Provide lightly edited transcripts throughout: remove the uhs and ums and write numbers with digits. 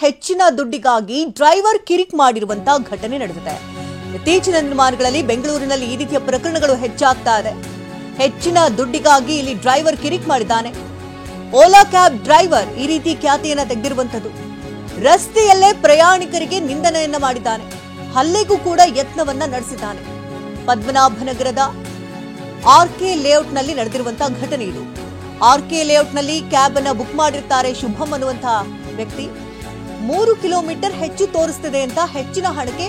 ಹೆಚ್ಚಿನ ದುಡ್ಡಿಗಾಗಿ ಡ್ರೈವರ್ ಕಿರಿಕ್ ಮಾಡಿರುವಂತಹ ಘಟನೆ ನಡೆದಿದೆ. ಇತ್ತೀಚಿನ ದಿನಮಾನಗಳಲ್ಲಿ ಬೆಂಗಳೂರಿನಲ್ಲಿ ಈ ರೀತಿಯ ಪ್ರಕರಣಗಳು ಹೆಚ್ಚಾಗ್ತಾ ಇದೆ. ಹೆಚ್ಚಿನ ದುಡ್ಡಿಗಾಗಿ ಇಲ್ಲಿ ಡ್ರೈವರ್ ಕಿರಿಕ್ ಮಾಡಿದ್ದಾನೆ. ಓಲಾ ಕ್ಯಾಬ್ ಡ್ರೈವರ್ ಈ ರೀತಿ ಖ್ಯಾತಿಯನ್ನ ತೆಗೆದಿರುವಂತದ್ದು. ರಸ್ತೆಯಲ್ಲೇ ಪ್ರಯಾಣಿಕರಿಗೆ ನಿಂದನೆಯನ್ನ ಮಾಡಿದ್ದಾನೆ. ಹಲ್ಲೆಗೂ ಕೂಡ ಯತ್ನವನ್ನ ನಡೆಸಿದ್ದಾನೆ. ಪದ್ಮನಾಭನಗರದ ಆರ್ಕೆ ಲೇಔಟ್ನಲ್ಲಿ ನಡೆದಿರುವಂತಹ ಘಟನೆ ಇದು. ಆರ್ಕೆ ಲೇಔಟ್ನಲ್ಲಿ ಕ್ಯಾಬ್ ಅನ್ನ ಬುಕ್ ಮಾಡಿರ್ತಾರೆ ಶುಭಂ ಅನ್ನುವಂತಹ ವ್ಯಕ್ತಿ. 3 ಕಿಲೋಮೀಟರ್ ಹೆಚ್ಚು ತೋರಿಸ್ತಿದೆ ಅಂತ ಹೆಚ್ಚಿನ ಹಣಕ್ಕೆ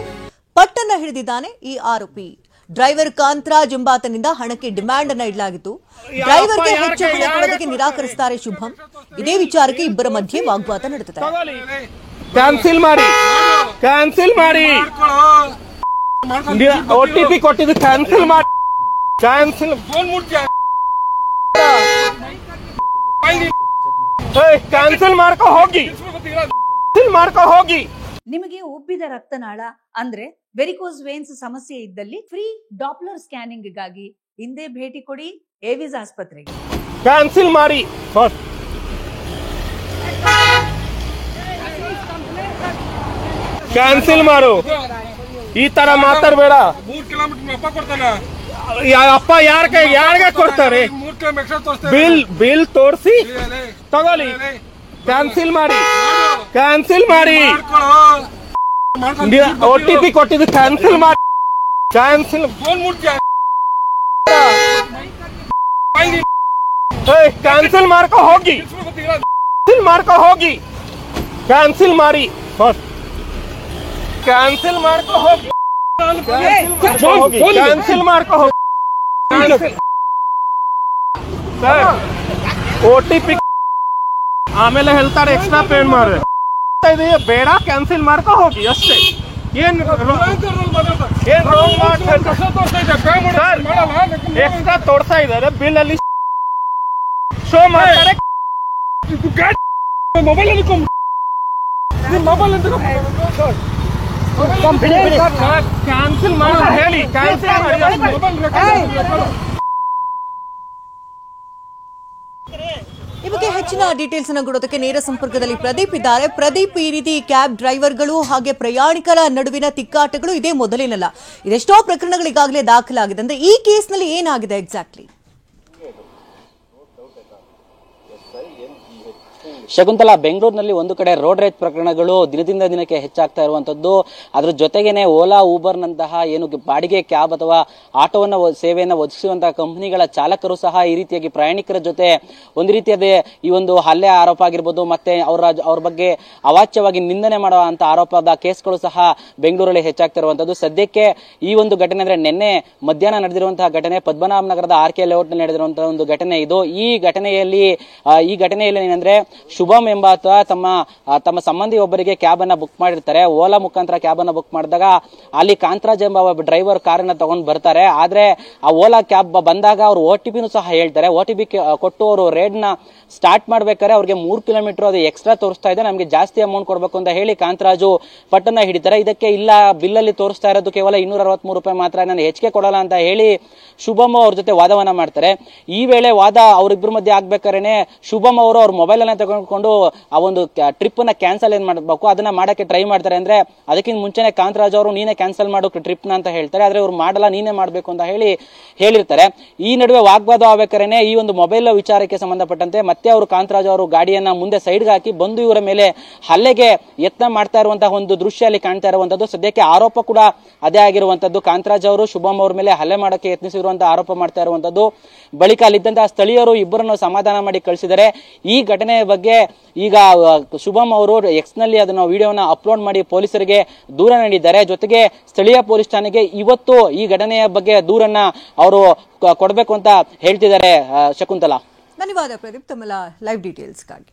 ಪಟ್ಟನ್ನ ಹಿಡಿದಿದ್ದಾನೆ ಈ ಆರೋಪಿ. ಡ್ರೈವರ್ ಕಾಂತರಾಜ್ ಎಂಬಾತನಿಂದ ಹಣಕ್ಕೆ ಡಿಮ್ಯಾಂಡ್ ಅನ್ನ ಇಡಲಾಗಿತ್ತು. ಡ್ರೈವರ್ಗೆ ಹೆಚ್ಚು ಹಣ ಕೊಡೋದಕ್ಕೆ ನಿರಾಕರಿಸುತ್ತಾರೆ ಶುಭಂ. ಇದೇ ವಿಚಾರಕ್ಕೆ ಇಬ್ಬರ ಮಧ್ಯೆ ವಾಗ್ವಾದ ನಡೆದಿದೆ. ಕ್ಯಾನ್ಸಲ್ ಮಾಡಿ OTP ಕೊಟ್ಟಿದ್ದು ಕ್ಯಾನ್ಸಲ್ ಮಾಡಿ. ಕ್ಯಾನ್ಸಲ್ ಮಾಡ್ಕೊ ಹೋಗಿ. ನಿಮಗೆ ಉಬ್ಬಿದ ರಕ್ತನಾಳ ಅಂದ್ರೆ ವೆರಿಕೋಸ್ ವೇನ್ಸ್ ಸಮಸ್ಯೆ ಇದ್ದಲ್ಲಿ ಫ್ರೀ ಡಾಪ್ಲರ್ ಸ್ಕ್ಯಾನಿಂಗ್ ಗಾಗಿ ಹಿಂದೆ ಭೇಟಿ ಕೊಡಿ ಏವಿಸ್ ಆಸ್ಪತ್ರೆಗೆ. ಕ್ಯಾನ್ಸಲ್ ಮಾಡಿ. ಕ್ಯಾನ್ಸಲ್ ಮಾಡು. ಈ ತರ ಮಾತಾಡಬೇಡ. 3 ಕಿಲೋಮೀಟರ್ ಅಪ್ಪ ಕೊಡ್ತಾನೆ. ಅಪ್ಪ ಯಾರಿಗೆ ಕೊಡ್ತಾರೆ? 3 ಕಿಲೋಮೀಟರ್ ತೋರಿಸ್ತಾರೆ. ಬಿಲ್ ತೋರಿಸಿ ತಗೊಳ್ಳಿ. ಕ್ಯಾನ್ಸಲ್ ಮಾಡಿ. OTP ಕೊಟ್ಟಿದ್ದು ಕ್ಯಾನ್ಸಲ್ ಮಾಡಿ. ಕ್ಯಾನ್ಸಲ್ ಮಾಡ್ಕೊ ಹೋಗಿ. ಕ್ಯಾನ್ಸಲ್ ಮಾಡಿ. ಕ್ಯಾನ್ಸಲ್ ಮಾಡ್ಕೊ ಹೋಗಿ. OTP ಆಮೇಲೆ ಹೇಳ್ತಾರೆ ಎಕ್ಸ್ಟ್ರಾ ಪೇಮೆಂಟ್ ಮಾಡ್ರೆ. ಬೇಡ, ಕ್ಯಾನ್ಸಲ್ ಮಾಡ್ಕೊ ಹೋಗಿ ಅಷ್ಟೇ. ಏನ್ ಎಕ್ಸ್ಟ್ರಾ ತೋರ್ಸ್ತಾ ಇದಾರೆ ಬಿಲ್ ಅಲ್ಲಿ ಶೋ ಮಾಡ್ತಾರೆ. ಕ್ಯಾನ್ಸಲ್ ಮಾಡಿ ಹೇಳಿ. ಈ ಬಗ್ಗೆ ಹೆಚ್ಚಿನ ಡೀಟೇಲ್ಸ್ ಅನ್ನು ಕೊಡೋದಕ್ಕೆ ನೇರ ಸಂಪರ್ಕದಲ್ಲಿ ಪ್ರದೀಪ್ ಇದ್ದಾರೆ. ಪ್ರದೀಪ್, ಈ ರೀತಿ ಕ್ಯಾಬ್ ಡ್ರೈವರ್ಗಳು ಹಾಗೆ ಪ್ರಯಾಣಿಕರ ನಡುವಿನ ತಿಕ್ಕಾಟಗಳು ಇದೇ ಮೊದಲೇನಲ್ಲ, ಇದೆಷ್ಟೋ ಪ್ರಕರಣಗಳಿಗಾಗಲೇ ದಾಖಲಾಗಿದೆ. ಅಂದ್ರೆ ಈ ಕೇಸ್ನಲ್ಲಿ ಏನಾಗಿದೆ ಎಕ್ಸಾಕ್ಟ್ಲಿ? ಶಕುಂತಲಾ, ಬೆಂಗಳೂರಿನಲ್ಲಿ ಒಂದು ಕಡೆ ರೋಡ್ ರೇಜ್ ಪ್ರಕರಣಗಳು ದಿನದಿಂದ ದಿನಕ್ಕೆ ಹೆಚ್ಚಾಗ್ತಾ ಇರುವಂತದ್ದು. ಅದ್ರ ಜೊತೆಗೇನೆ ಓಲಾ ಊಬರ್ ನಂತಹ ಏನು ಬಾಡಿಗೆ ಕ್ಯಾಬ್ ಅಥವಾ ಆಟೋವನ್ನ ಸೇವೆಯನ್ನು ಒದಗಿಸುವಂತಹ ಕಂಪನಿಗಳ ಚಾಲಕರು ಸಹ ಈ ರೀತಿಯಾಗಿ ಪ್ರಯಾಣಿಕರ ಜೊತೆ ಒಂದು ರೀತಿಯಾದ ಈ ಒಂದು ಹಲ್ಲೆ ಆರೋಪ ಆಗಿರ್ಬೋದು, ಮತ್ತೆ ಅವ್ರ ಬಗ್ಗೆ ಅವಾಚ್ಯವಾಗಿ ನಿಂದನೆ ಮಾಡುವಂತ ಆರೋಪದ ಕೇಸ್ಗಳು ಸಹ ಬೆಂಗಳೂರಲ್ಲಿ ಹೆಚ್ಚಾಗ್ತಾ ಇರುವಂತದ್ದು. ಸದ್ಯಕ್ಕೆ ಈ ಒಂದು ಘಟನೆ ಅಂದ್ರೆ ನಿನ್ನೆ ಮಧ್ಯಾಹ್ನ ನಡೆದಿರುವಂತಹ ಘಟನೆ, ಪದ್ಮನಾಭನಗರದ ಆರ್ಕೆ ಲೇಔಟ್ ನಲ್ಲಿ ನಡೆದಿರುವಂತಹ ಒಂದು ಘಟನೆ ಇದು. ಈ ಘಟನೆಯಲ್ಲಿ ಏನಂದ್ರೆ ಶುಭಂ ಎಂಬಾತ ತಮ್ಮ ಸಂಬಂಧಿ ಒಬ್ಬರಿಗೆ ಕ್ಯಾಬ್ ಅನ್ನ ಬುಕ್ ಮಾಡಿರ್ತಾರೆ. ಓಲಾ ಮುಖಾಂತರ ಕ್ಯಾಬ್ ಅನ್ನ ಬುಕ್ ಮಾಡಿದಾಗ ಅಲ್ಲಿ ಕಾಂತರಾಜ್ ಎಂಬ ಡ್ರೈವರ್ ಕಾರನ್ನ ತಗೊಂಡ್ ಬರ್ತಾರೆ. ಆದ್ರೆ ಆ ಓಲಾ ಕ್ಯಾಬ್ ಬಂದಾಗ ಅವ್ರು OTP ಸಹ ಹೇಳ್ತಾರೆ. OTP ಕೊಟ್ಟು ಅವರು ರೇಡ್ ನ ಸ್ಟಾರ್ಟ್ ಮಾಡ್ಬೇಕಾದ್ರೆ ಅವ್ರಿಗೆ 3 ಕಿಲೋಮೀಟರ್ ಅದು ಎಕ್ಸ್ಟ್ರಾ ತೋರಿಸ್ತಾ ಇದೆ, ನಮಗೆ ಜಾಸ್ತಿ ಅಮೌಂಟ್ ಕೊಡ್ಬೇಕು ಅಂತ ಹೇಳಿ ಕಾಂತರಾಜು ಪಟ್ಟನ್ನ ಹಿಡಿತಾರೆ. ಇದಕ್ಕೆ ಇಲ್ಲ, ಬಿಲ್ ಅಲ್ಲಿ ತೋರಿಸ್ತಾ ಇರೋದು ಕೇವಲ 263 ರೂಪಾಯಿ ಮಾತ್ರ, ನಾನು ಹೆಚ್ಚಿಗೆ ಕೊಡಲ್ಲ ಅಂತ ಹೇಳಿ ಶುಭಂ ಅವ್ರ ಜೊತೆ ವಾದವನ್ನ ಮಾಡ್ತಾರೆ. ಈ ವೇಳೆ ವಾದ ಅವರಿಬ್ಬರ ಮಧ್ಯೆ ಆಗ್ಬೇಕಾರೇನೆ ಶುಭಂ ಅವರು ಅವ್ರ ಮೊಬೈಲ್ ಅನ್ನ ತಗೊಂಡ್ಕೊಂಡು ಆ ಒಂದು ಟ್ರಿಪ್ ನ ಕ್ಯಾನ್ಸಲ್ ಏನ್ ಮಾಡಬೇಕು ಅದನ್ನ ಮಾಡಕ್ಕೆ ಟ್ರೈ ಮಾಡ್ತಾರೆ. ಅಂದ್ರೆ ಅದಕ್ಕಿಂತ ಮುಂಚೆನೆ ಕಾಂತರಾಜ್ ಅವರು ನೀನೇ ಕ್ಯಾನ್ಸಲ್ ಮಾಡು ಟ್ರಿಪ್ ನ ಅಂತ ಹೇಳ್ತಾರೆ. ಆದ್ರೆ ಅವ್ರು ಮಾಡಲ್ಲ, ನೀನೇ ಮಾಡ್ಬೇಕು ಅಂತ ಹೇಳಿರ್ತಾರೆ. ಈ ನಡುವೆ ವಾಗ್ವಾದ ಆಗ್ಬೇಕಾರೇನೆ ಈ ಒಂದು ಮೊಬೈಲ್ ವಿಚಾರಕ್ಕೆ ಸಂಬಂಧಪಟ್ಟಂತೆ ಮತ್ತೆ ಅವರು ಕಾಂತರಾಜ್ ಅವರು ಗಾಡಿಯನ್ನ ಮುಂದೆ ಸೈಡ್ಗೆ ಹಾಕಿ ಬಂದು ಇವರ ಮೇಲೆ ಹಲ್ಲೆಗೆ ಯತ್ನ ಮಾಡ್ತಾ ಇರುವಂತಹ ಒಂದು ದೃಶ್ಯ ಅಲ್ಲಿ ಕಾಣ್ತಾ ಇರುವಂತದ್ದು. ಸದ್ಯಕ್ಕೆ ಆರೋಪ ಕೂಡ ಅದೇ ಆಗಿರುವಂತದ್ದು. ಕಾಂತರಾಜ್ ಅವರು ಶುಭಂ ಅವ್ರ ಮೇಲೆ ಹಲ್ಲೆ ಮಾಡಕ್ಕೆ ಯತ್ನಿಸಿರುವಂತಹ ಆರೋಪ ಮಾಡ್ತಾ ಇರುವಂತದ್ದು. ಬಳಿಕ ಅಲ್ಲಿದ್ದಂತಹ ಸ್ಥಳೀಯರು ಇಬ್ಬರನ್ನು ಸಮಾಧಾನ ಮಾಡಿ ಕಳಿಸಿದ್ದಾರೆ. ಈ ಘಟನೆಯ ಬಗ್ಗೆ ಈಗ ಶುಭಂ ಅವರು ಎಕ್ಸ್ ನಲ್ಲಿ ಅದನ್ನ ವಿಡಿಯೋನ ಅಪ್ಲೋಡ್ ಮಾಡಿ ಪೊಲೀಸರಿಗೆ ದೂರ ನೀಡಿದ್ದಾರೆ. ಜೊತೆಗೆ ಸ್ಥಳೀಯ ಪೊಲೀಸ್ ಠಾಣೆಗೆ ಇವತ್ತು ಈ ಘಟನೆಯ ಬಗ್ಗೆ ದೂರನ್ನ ಅವರು ಕೊಡಬೇಕು ಅಂತ ಹೇಳ್ತಿದ್ದಾರೆ. ಶಕುಂತಲಾ, ಧನ್ಯವಾದ ಪ್ರದೀಪ್ ತಮ್ಮ ಲೈವ್ ಡೀಟೇಲ್ಸ್ಗಾಗಿ.